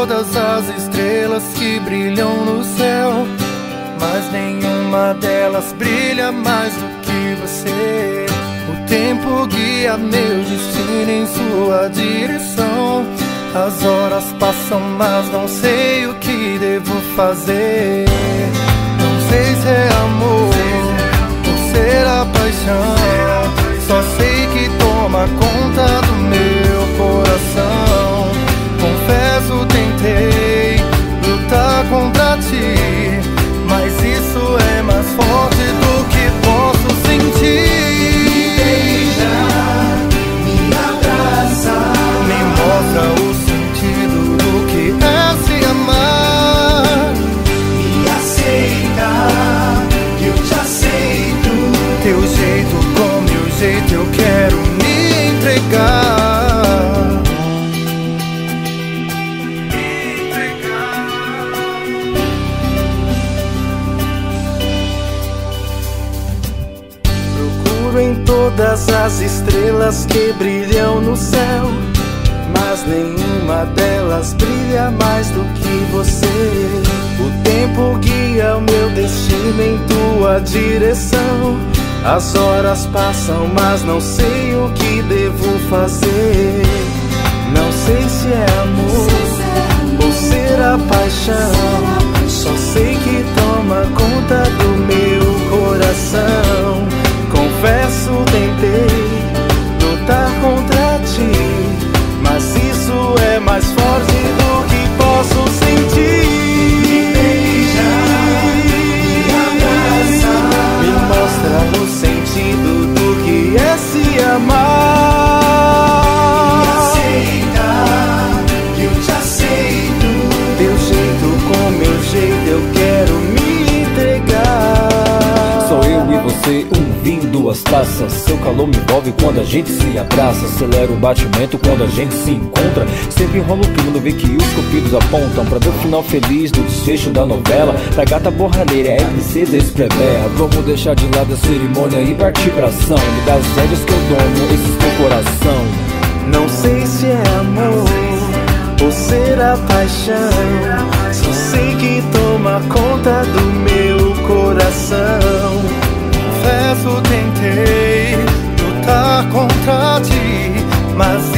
todas as estrelas que brilham no céu, mas nenhuma delas brilha mais do que você. O tempo guia meu destino em sua direção. As horas passam, mas não sei o que devo fazer. Não sei se é amor ou será paixão. Só sei que toma conta do meu coração. Confesso, tentei lutar contra ti, mas isso é mais forte do que posso sentir. Me abraça, me mostra o sentido do que é se amar. me aceita, que eu te aceito. Teu jeito com meu jeito, eu quero me entregar. Procuro em todas as estrelas que brilham no céu, mas nenhuma delas brilha mais do que você. O tempo guia o meu destino em tua direção. As horas passam, mas não sei o que devo fazer. Não sei se é amor ou será paixão. Só sei que toma conta do meu coração. Confesso, tentei lutar contra ti, mas isso é mais forte do que posso sentir. Me mostra o sentido do que é se amar. Me aceita, que eu te aceito. Teu jeito com meu jeito, eu quero me entregar. Sou eu e você, um vinho, duas taças. Seu calor me envolve quando a gente se abraça. Acelera o batimento quando a gente se encontra. Sempre enrola o clima, não vê que os cupidos apontam pra ver o final feliz do desfecho da novela. Pra gata borralheira, é princesa espremerra. Vamos deixar de lado a cerimônia e partir pra ação. Me dá as rédeas que eu domo, esse teu coração. Não sei se é amor ou será paixão. Só sei que toma conta do meu coração. Confesso, tentei lutar contra ti, mas